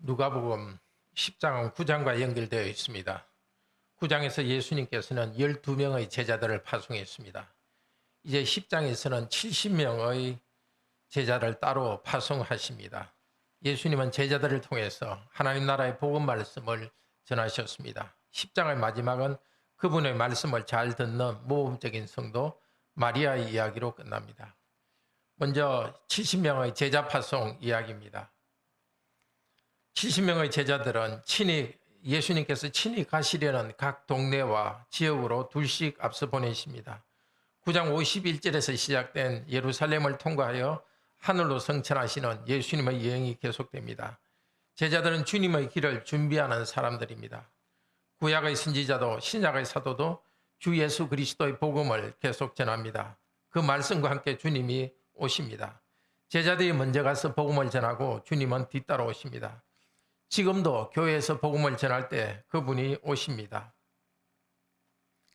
누가복음 10장은 9장과 연결되어 있습니다. 9장에서 예수님께서는 12명의 제자들을 파송했습니다. 이제 10장에서는 70명의 제자를 따로 파송하십니다. 예수님은 제자들을 통해서 하나님 나라의 복음 말씀을 전하셨습니다. 10장의 마지막은 그분의 말씀을 잘 듣는 모범적인 성도 마리아의 이야기로 끝납니다. 먼저 70명의 제자 파송 이야기입니다. 70명의 제자들은 예수님께서 친히 가시려는 각 동네와 지역으로 둘씩 앞서 보내십니다. 9장 51절에서 시작된 예루살렘을 통과하여 하늘로 승천하시는 예수님의 여행이 계속됩니다. 제자들은 주님의 길을 준비하는 사람들입니다. 구약의 선지자도 신약의 사도도 주 예수 그리스도의 복음을 계속 전합니다. 그 말씀과 함께 주님이 오십니다. 제자들이 먼저 가서 복음을 전하고 주님은 뒤따라 오십니다. 지금도 교회에서 복음을 전할 때 그분이 오십니다.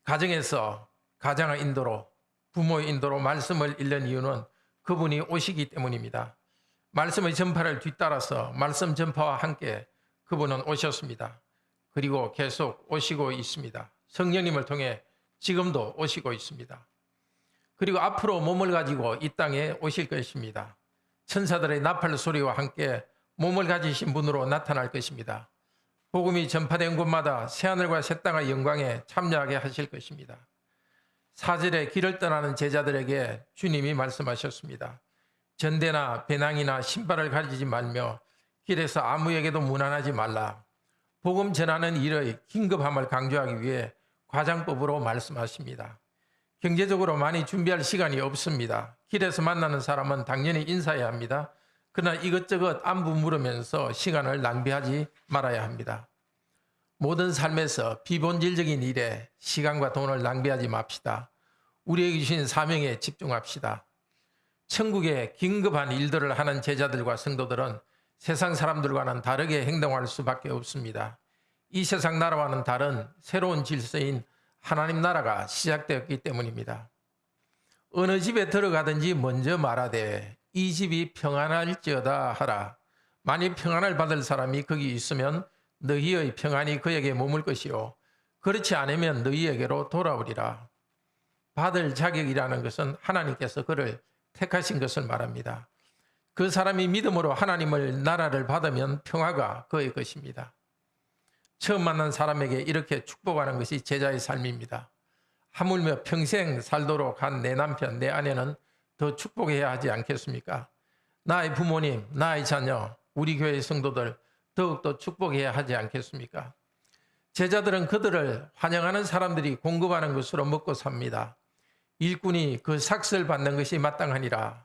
가정에서 가장의 인도로, 부모의 인도로 말씀을 읽는 이유는 그분이 오시기 때문입니다. 말씀의 전파를 뒤따라서 말씀 전파와 함께 그분은 오셨습니다. 그리고 계속 오시고 있습니다. 성령님을 통해 지금도 오시고 있습니다. 그리고 앞으로 몸을 가지고 이 땅에 오실 것입니다. 천사들의 나팔 소리와 함께 몸을 가지신 분으로 나타날 것입니다. 복음이 전파된 곳마다 새하늘과 새 땅의 영광에 참여하게 하실 것입니다. 4절에 길을 떠나는 제자들에게 주님이 말씀하셨습니다. 전대나 배낭이나 신발을 가지지 말며 길에서 아무에게도 무난하지 말라. 복음 전하는 일의 긴급함을 강조하기 위해 과장법으로 말씀하십니다. 경제적으로 많이 준비할 시간이 없습니다. 길에서 만나는 사람은 당연히 인사해야 합니다. 그러나 이것저것 안부 물으면서 시간을 낭비하지 말아야 합니다. 모든 삶에서 비본질적인 일에 시간과 돈을 낭비하지 맙시다. 우리에게 주신 사명에 집중합시다. 천국에 긴급한 일들을 하는 제자들과 성도들은 세상 사람들과는 다르게 행동할 수밖에 없습니다. 이 세상 나라와는 다른 새로운 질서인 하나님 나라가 시작되었기 때문입니다. 어느 집에 들어가든지 먼저 말하되 이 집이 평안할지어다 하라. 만일 평안을 받을 사람이 거기 있으면 너희의 평안이 그에게 머물 것이요 그렇지 않으면 너희에게로 돌아오리라. 받을 자격이라는 것은 하나님께서 그를 택하신 것을 말합니다. 그 사람이 믿음으로 하나님의 나라를 받으면 평화가 그의 것입니다. 처음 만난 사람에게 이렇게 축복하는 것이 제자의 삶입니다. 하물며 평생 살도록 한 내 남편, 내 아내는 더 축복해야 하지 않겠습니까? 나의 부모님, 나의 자녀, 우리 교회의 성도들 더욱더 축복해야 하지 않겠습니까? 제자들은 그들을 환영하는 사람들이 공급하는 것으로 먹고 삽니다. 일꾼이 그 삭슬 받는 것이 마땅하니라.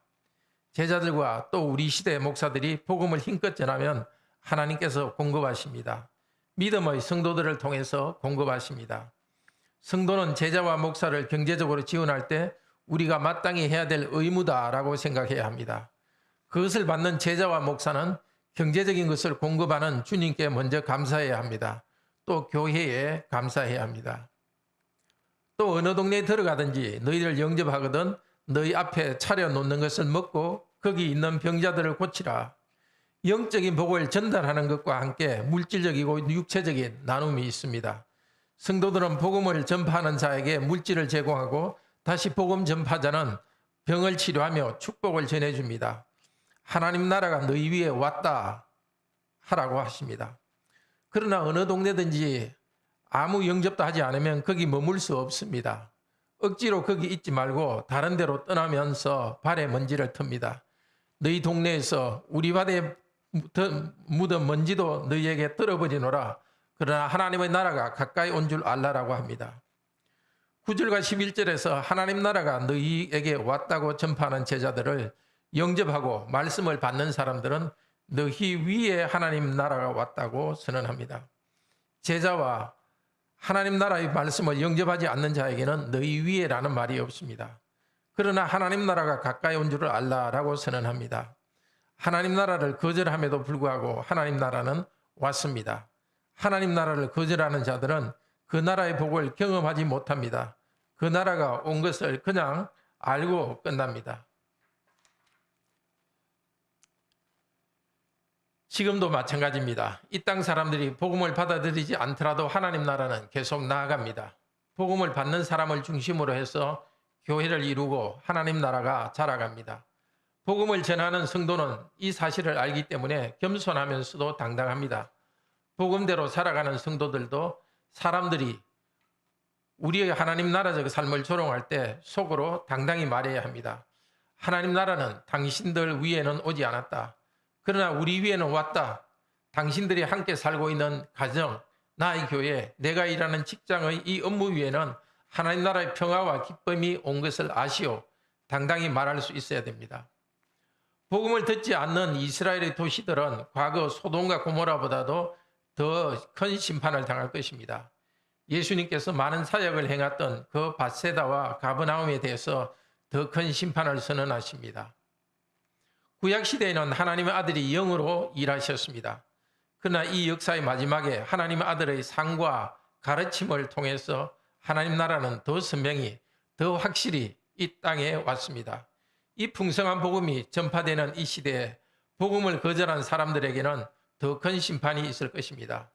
제자들과 또 우리 시대의 목사들이 복음을 힘껏 전하면 하나님께서 공급하십니다. 믿음의 성도들을 통해서 공급하십니다. 성도는 제자와 목사를 경제적으로 지원할 때 우리가 마땅히 해야 될 의무다라고 생각해야 합니다. 그것을 받는 제자와 목사는 경제적인 것을 공급하는 주님께 먼저 감사해야 합니다. 또 교회에 감사해야 합니다. 또 어느 동네에 들어가든지 너희를 영접하거든 너희 앞에 차려놓는 것을 먹고 거기 있는 병자들을 고치라. 영적인 복을 전달하는 것과 함께 물질적이고 육체적인 나눔이 있습니다. 성도들은 복음을 전파하는 자에게 물질을 제공하고 다시 복음 전파자는 병을 치료하며 축복을 전해줍니다. 하나님 나라가 너희 위에 왔다 하라고 하십니다. 그러나 어느 동네든지 아무 영접도 하지 않으면 거기 머물 수 없습니다. 억지로 거기 있지 말고 다른 데로 떠나면서 발에 먼지를 틉니다. 너희 동네에서 우리 발에 묻은 먼지도 너희에게 떨어버리노라. 그러나 하나님의 나라가 가까이 온 줄 알라라고 합니다. 9절과 11절에서 하나님 나라가 너희에게 왔다고 전파하는 제자들을 영접하고 말씀을 받는 사람들은 너희 위에 하나님 나라가 왔다고 선언합니다. 제자와 하나님 나라의 말씀을 영접하지 않는 자에게는 너희 위에라는 말이 없습니다. 그러나 하나님 나라가 가까이 온 줄을 알라라고 선언합니다. 하나님 나라를 거절함에도 불구하고 하나님 나라는 왔습니다. 하나님 나라를 거절하는 자들은 그 나라의 복을 경험하지 못합니다. 그 나라가 온 것을 그냥 알고 끝납니다. 지금도 마찬가지입니다. 이 땅 사람들이 복음을 받아들이지 않더라도 하나님 나라는 계속 나아갑니다. 복음을 받는 사람을 중심으로 해서 교회를 이루고 하나님 나라가 자라갑니다. 복음을 전하는 성도는 이 사실을 알기 때문에 겸손하면서도 당당합니다. 복음대로 살아가는 성도들도 사람들이 우리의 하나님 나라적 삶을 조롱할 때 속으로 당당히 말해야 합니다. 하나님 나라는 당신들 위에는 오지 않았다. 그러나 우리 위에는 왔다. 당신들이 함께 살고 있는 가정, 나의 교회, 내가 일하는 직장의 이 업무 위에는 하나님 나라의 평화와 기쁨이 온 것을 아시오. 당당히 말할 수 있어야 됩니다. 복음을 듣지 않는 이스라엘의 도시들은 과거 소돔과 고모라보다도 더 큰 심판을 당할 것입니다. 예수님께서 많은 사역을 행했던 그 밧세다와 가버나움에 대해서 더 큰 심판을 선언하십니다. 구약시대에는 하나님의 아들이 영으로 일하셨습니다. 그러나 이 역사의 마지막에 하나님의 아들의 상과 가르침을 통해서 하나님 나라는 더 선명히, 더 확실히 이 땅에 왔습니다. 이 풍성한 복음이 전파되는 이 시대에 복음을 거절한 사람들에게는 더 큰 심판이 있을 것입니다.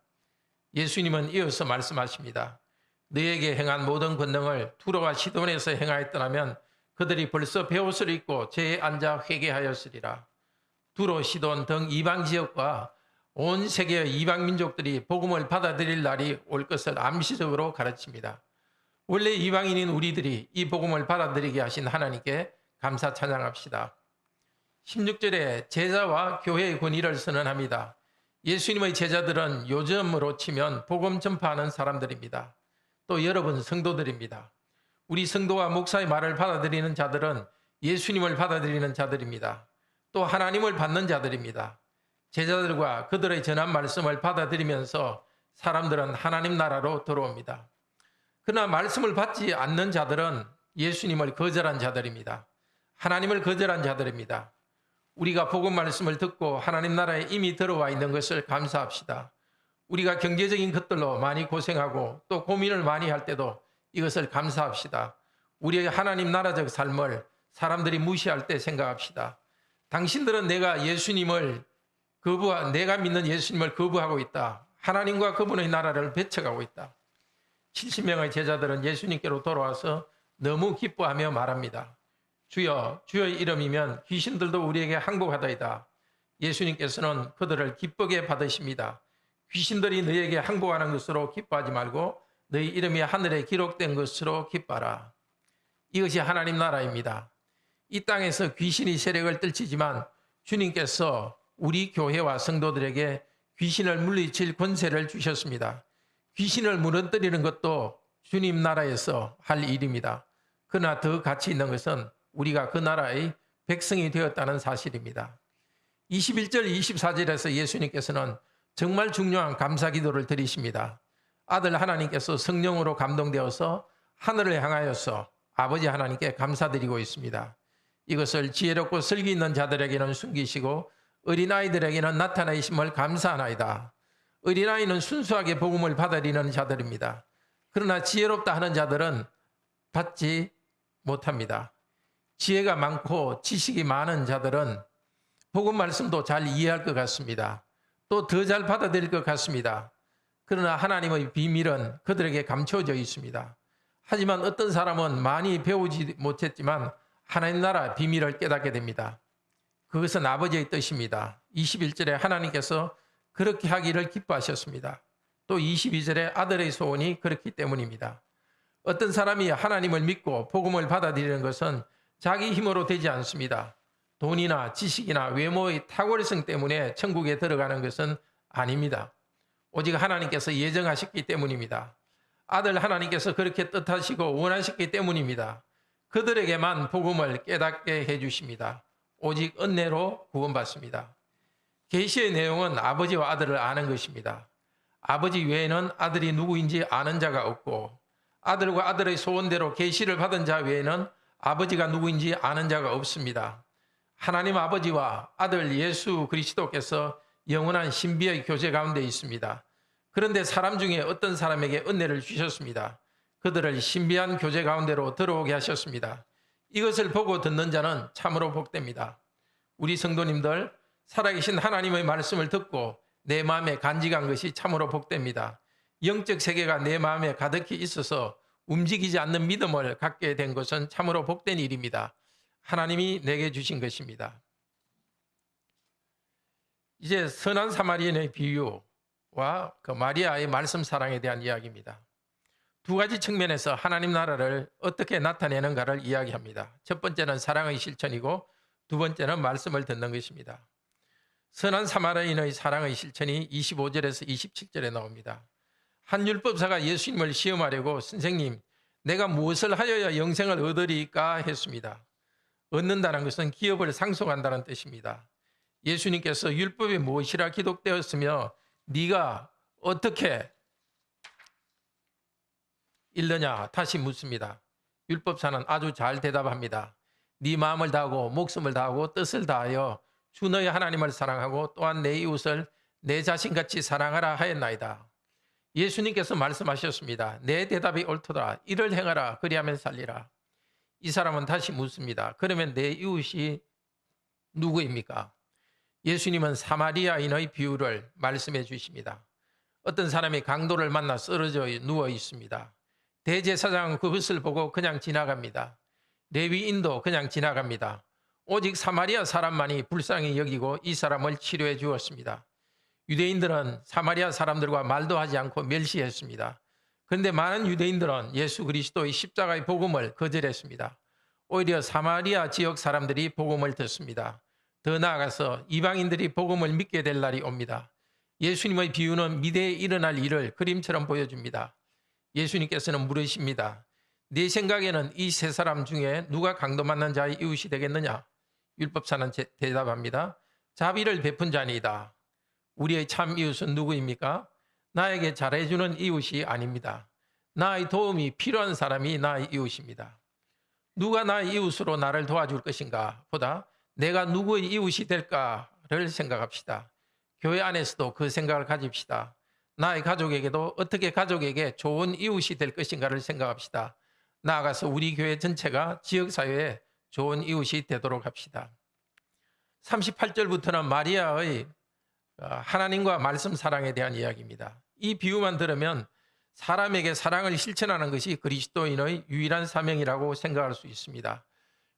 예수님은 이어서 말씀하십니다. 너에게 행한 모든 권능을 두로와 시돈에서 행하였더라면 그들이 벌써 베옷을 입고 제에 앉아 회개하였으리라. 두로, 시돈 등 이방 지역과 온 세계의 이방 민족들이 복음을 받아들일 날이 올 것을 암시적으로 가르칩니다. 원래 이방인인 우리들이 이 복음을 받아들이게 하신 하나님께 감사 찬양합시다. 16절에 제자와 교회의 권위를 선언합니다. 예수님의 제자들은 요즘으로 치면 복음 전파하는 사람들입니다. 또 여러분 성도들입니다. 우리 성도와 목사의 말을 받아들이는 자들은 예수님을 받아들이는 자들입니다. 또 하나님을 받는 자들입니다. 제자들과 그들의 전한 말씀을 받아들이면서 사람들은 하나님 나라로 들어옵니다. 그러나 말씀을 받지 않는 자들은 예수님을 거절한 자들입니다. 하나님을 거절한 자들입니다. 우리가 복음 말씀을 듣고 하나님 나라에 이미 들어와 있는 것을 감사합시다. 우리가 경제적인 것들로 많이 고생하고 또 고민을 많이 할 때도 이것을 감사합시다. 우리의 하나님 나라적 삶을 사람들이 무시할 때 생각합시다. 당신들은 내가 믿는 예수님을 거부하고 있다. 하나님과 그분의 나라를 배척하고 있다. 70명의 제자들은 예수님께로 돌아와서 너무 기뻐하며 말합니다. 주여, 주의 이름이면 귀신들도 우리에게 항복하다이다. 예수님께서는 그들을 기쁘게 받으십니다. 귀신들이 너에게 항복하는 것으로 기뻐하지 말고 너희 이름이 하늘에 기록된 것으로 기뻐하라. 이것이 하나님 나라입니다. 이 땅에서 귀신이 세력을 떨치지만 주님께서 우리 교회와 성도들에게 귀신을 물리칠 권세를 주셨습니다. 귀신을 무너뜨리는 것도 주님 나라에서 할 일입니다. 그러나 더 가치 있는 것은 우리가 그 나라의 백성이 되었다는 사실입니다. 21절 24절에서 예수님께서는 정말 중요한 감사 기도를 드리십니다. 아들 하나님께서 성령으로 감동되어서 하늘을 향하여서 아버지 하나님께 감사드리고 있습니다. 이것을 지혜롭고 슬기 있는 자들에게는 숨기시고 어린아이들에게는 나타내심을 감사하나이다. 어린아이는 순수하게 복음을 받아들이는 자들입니다. 그러나 지혜롭다 하는 자들은 받지 못합니다. 지혜가 많고 지식이 많은 자들은 복음 말씀도 잘 이해할 것 같습니다. 또 더 잘 받아들일 것 같습니다. 그러나 하나님의 비밀은 그들에게 감춰져 있습니다. 하지만 어떤 사람은 많이 배우지 못했지만 하나님 나라 비밀을 깨닫게 됩니다. 그것은 아버지의 뜻입니다. 21절에 하나님께서 그렇게 하기를 기뻐하셨습니다. 또 22절에 아들의 소원이 그렇기 때문입니다. 어떤 사람이 하나님을 믿고 복음을 받아들이는 것은 자기 힘으로 되지 않습니다. 돈이나 지식이나 외모의 탁월성 때문에 천국에 들어가는 것은 아닙니다. 오직 하나님께서 예정하셨기 때문입니다. 아들 하나님께서 그렇게 뜻하시고 원하셨기 때문입니다. 그들에게만 복음을 깨닫게 해주십니다. 오직 은혜로 구원받습니다. 계시의 내용은 아버지와 아들을 아는 것입니다. 아버지 외에는 아들이 누구인지 아는 자가 없고 아들과 아들의 소원대로 계시를 받은 자 외에는 아버지가 누구인지 아는 자가 없습니다. 하나님 아버지와 아들 예수 그리스도께서 영원한 신비의 교제 가운데 있습니다. 그런데 사람 중에 어떤 사람에게 은혜를 주셨습니다. 그들을 신비한 교제 가운데로 들어오게 하셨습니다. 이것을 보고 듣는 자는 참으로 복됩니다. 우리 성도님들, 살아계신 하나님의 말씀을 듣고 내 마음에 간직한 것이 참으로 복됩니다. 영적 세계가 내 마음에 가득히 있어서 움직이지 않는 믿음을 갖게 된 것은 참으로 복된 일입니다. 하나님이 내게 주신 것입니다. 이제 선한 사마리아인의 비유와 그 마리아의 말씀 사랑에 대한 이야기입니다. 두 가지 측면에서 하나님 나라를 어떻게 나타내는가를 이야기합니다. 첫 번째는 사랑의 실천이고 두 번째는 말씀을 듣는 것입니다. 선한 사마리아인의 사랑의 실천이 25절에서 27절에 나옵니다. 한 율법사가 예수님을 시험하려고 선생님, 내가 무엇을 하여야 영생을 얻으리까 했습니다. 얻는다는 것은 기업을 상속한다는 뜻입니다. 예수님께서 율법이 무엇이라 기록되었으며 네가 어떻게 읽느냐 다시 묻습니다. 율법사는 아주 잘 대답합니다. 네 마음을 다하고 목숨을 다하고 뜻을 다하여 주 너의 하나님을 사랑하고 또한 내 이웃을 내 자신같이 사랑하라 하였나이다. 예수님께서 말씀하셨습니다. 내 대답이 옳도다. 이를 행하라. 그리하면 살리라. 이 사람은 다시 묻습니다. 그러면 내 이웃이 누구입니까? 예수님은 사마리아인의 비유를 말씀해 주십니다. 어떤 사람이 강도를 만나 쓰러져 누워 있습니다. 대제사장은 그것을 보고 그냥 지나갑니다. 레위인도 그냥 지나갑니다. 오직 사마리아 사람만이 불쌍히 여기고 이 사람을 치료해 주었습니다. 유대인들은 사마리아 사람들과 말도 하지 않고 멸시했습니다. 그런데 많은 유대인들은 예수 그리스도의 십자가의 복음을 거절했습니다. 오히려 사마리아 지역 사람들이 복음을 듣습니다. 더 나아가서 이방인들이 복음을 믿게 될 날이 옵니다. 예수님의 비유는 미래에 일어날 일을 그림처럼 보여줍니다. 예수님께서는 물으십니다. 네 생각에는 이 세 사람 중에 누가 강도 만난 자의 이웃이 되겠느냐? 율법사는 대답합니다. 자비를 베푼 자니이다. 우리의 참 이웃은 누구입니까? 나에게 잘해주는 이웃이 아닙니다. 나의 도움이 필요한 사람이 나의 이웃입니다. 누가 나의 이웃으로 나를 도와줄 것인가 보다 내가 누구의 이웃이 될까를 생각합시다. 교회 안에서도 그 생각을 가집시다. 나의 가족에게도 어떻게 가족에게 좋은 이웃이 될 것인가를 생각합시다. 나아가서 우리 교회 전체가 지역사회에 좋은 이웃이 되도록 합시다. 38절부터는 마리아의 하나님과 말씀 사랑에 대한 이야기입니다. 이 비유만 들으면 사람에게 사랑을 실천하는 것이 그리스도인의 유일한 사명이라고 생각할 수 있습니다.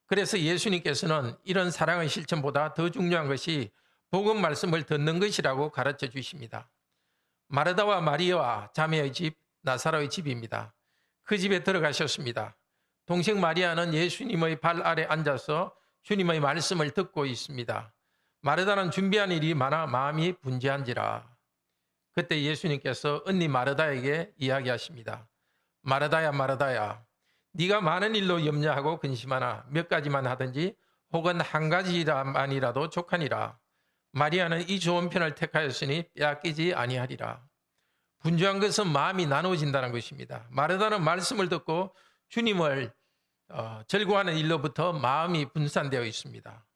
그래서 예수님께서는 이런 사랑의 실천보다 더 중요한 것이 복음 말씀을 듣는 것이라고 가르쳐 주십니다. 마르다와 마리아와 자매의 집, 나사로의 집입니다. 그 집에 들어가셨습니다. 동생 마리아는 예수님의 발 아래 앉아서 주님의 말씀을 듣고 있습니다. 마르다는 준비한 일이 많아 마음이 분주한지라. 그때 예수님께서 언니 마르다에게 이야기하십니다. 마르다야 마르다야, 네가 많은 일로 염려하고 근심하나 몇 가지만 하든지 혹은 한 가지만이라도 족하니라. 마리아는 이 좋은 편을 택하였으니 빼앗기지 아니하리라. 분주한 것은 마음이 나누어진다는 것입니다. 마르다는 말씀을 듣고 주님을 절구하는 일로부터 마음이 분산되어 있습니다.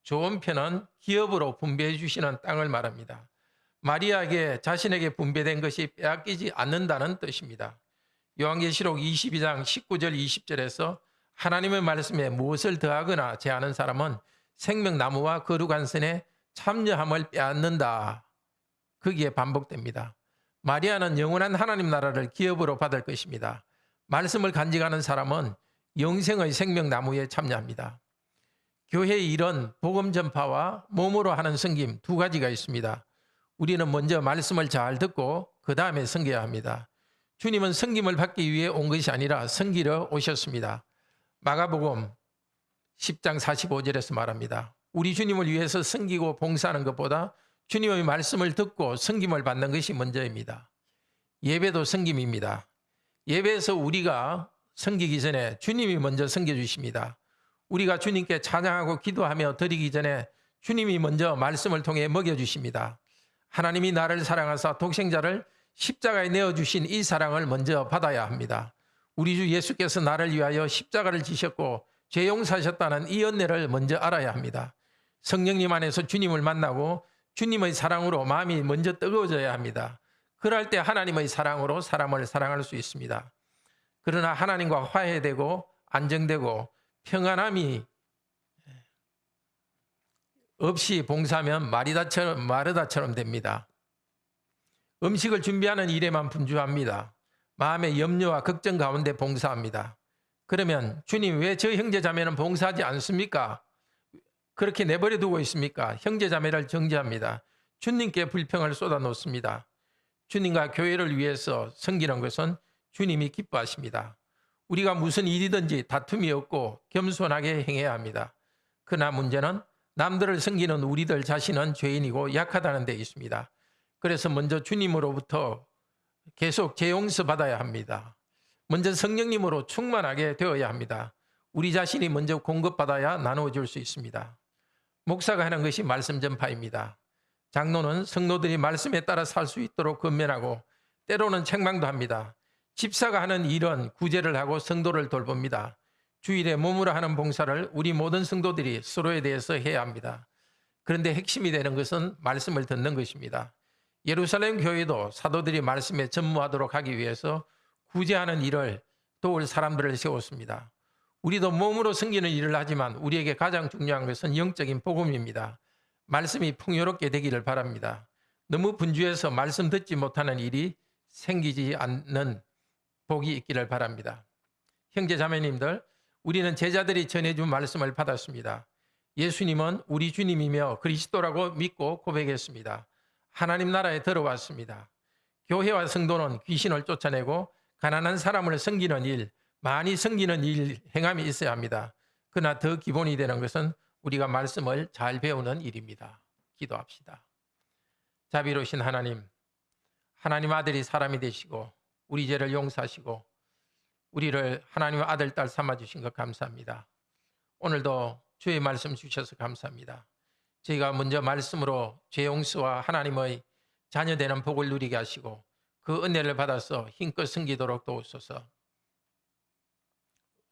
좋은 편은 기업으로 분배해 주시는 땅을 말합니다. 마리아에게 자신에게 분배된 것이 빼앗기지 않는다는 뜻입니다. 요한계시록 22장 19절 20절에서 하나님의 말씀에 무엇을 더하거나 제하는 사람은 생명나무와 거룩한 선에 참여함을 빼앗는다. 거기에 반복됩니다. 마리아는 영원한 하나님 나라를 기업으로 받을 것입니다. 말씀을 간직하는 사람은 영생의 생명나무에 참여합니다. 교회의 일은 복음 전파와 몸으로 하는 섬김 두 가지가 있습니다. 우리는 먼저 말씀을 잘 듣고 그 다음에 섬겨야 합니다. 주님은 섬김을 받기 위해 온 것이 아니라 섬기러 오셨습니다. 마가복음 10장 45절에서 말합니다. 우리 주님을 위해서 섬기고 봉사하는 것보다 주님의 말씀을 듣고 섬김을 받는 것이 먼저입니다. 예배도 섬김입니다. 예배에서 우리가 섬기기 전에 주님이 먼저 섬겨주십니다. 우리가 주님께 찬양하고 기도하며 드리기 전에 주님이 먼저 말씀을 통해 먹여주십니다. 하나님이 나를 사랑하사 독생자를 십자가에 내어주신 이 사랑을 먼저 받아야 합니다. 우리 주 예수께서 나를 위하여 십자가를 지셨고 죄 용서하셨다는 이 은혜를 먼저 알아야 합니다. 성령님 안에서 주님을 만나고 주님의 사랑으로 마음이 먼저 뜨거워져야 합니다. 그럴 때 하나님의 사랑으로 사람을 사랑할 수 있습니다. 그러나 하나님과 화해되고 안정되고 평안함이 없이 봉사하면 마르다처럼 됩니다. 음식을 준비하는 일에만 분주합니다. 마음의 염려와 걱정 가운데 봉사합니다. 그러면 주님 왜 저 형제자매는 봉사하지 않습니까? 그렇게 내버려 두고 있습니까? 형제자매를 정죄합니다. 주님께 불평을 쏟아놓습니다. 주님과 교회를 위해서 섬기는 것은 주님이 기뻐하십니다. 우리가 무슨 일이든지 다툼이 없고 겸손하게 행해야 합니다. 그러나 문제는 남들을 섬기는 우리들 자신은 죄인이고 약하다는 데 있습니다. 그래서 먼저 주님으로부터 계속 재용서 받아야 합니다. 먼저 성령님으로 충만하게 되어야 합니다. 우리 자신이 먼저 공급받아야 나누어줄 수 있습니다. 목사가 하는 것이 말씀 전파입니다. 장로는 성도들이 말씀에 따라 살 수 있도록 권면하고 때로는 책망도 합니다. 집사가 하는 일은 구제를 하고 성도를 돌봅니다. 주일에 몸으로 하는 봉사를 우리 모든 성도들이 서로에 대해서 해야 합니다. 그런데 핵심이 되는 것은 말씀을 듣는 것입니다. 예루살렘 교회도 사도들이 말씀에 전무하도록 하기 위해서 구제하는 일을 도울 사람들을 세웠습니다. 우리도 몸으로 섬기는 일을 하지만 우리에게 가장 중요한 것은 영적인 복음입니다. 말씀이 풍요롭게 되기를 바랍니다. 너무 분주해서 말씀 듣지 못하는 일이 생기지 않는 복이 있기를 바랍니다. 형제 자매님들, 우리는 제자들이 전해준 말씀을 받았습니다. 예수님은 우리 주님이며 그리스도라고 믿고 고백했습니다. 하나님 나라에 들어왔습니다. 교회와 성도는 귀신을 쫓아내고 가난한 사람을 섬기는 일, 많이 섬기는 일 행함이 있어야 합니다. 그러나 더 기본이 되는 것은 우리가 말씀을 잘 배우는 일입니다. 기도합시다. 자비로우신 하나님, 하나님 아들이 사람이 되시고 우리 죄를 용서하시고 우리를 하나님의 아들, 딸 삼아주신 것 감사합니다. 오늘도 주의 말씀 주셔서 감사합니다. 저희가 먼저 말씀으로 죄 용서와 하나님의 자녀되는 복을 누리게 하시고 그 은혜를 받아서 힘껏 섬기도록 도우소서.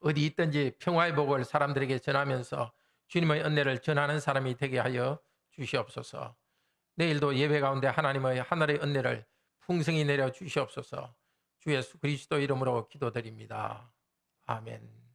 어디 있든지 평화의 복을 사람들에게 전하면서 주님의 은혜를 전하는 사람이 되게 하여 주시옵소서. 내일도 예배 가운데 하나님의 하늘의 은혜를 풍성히 내려 주시옵소서. 주 예수 그리스도 이름으로 기도드립니다. 아멘.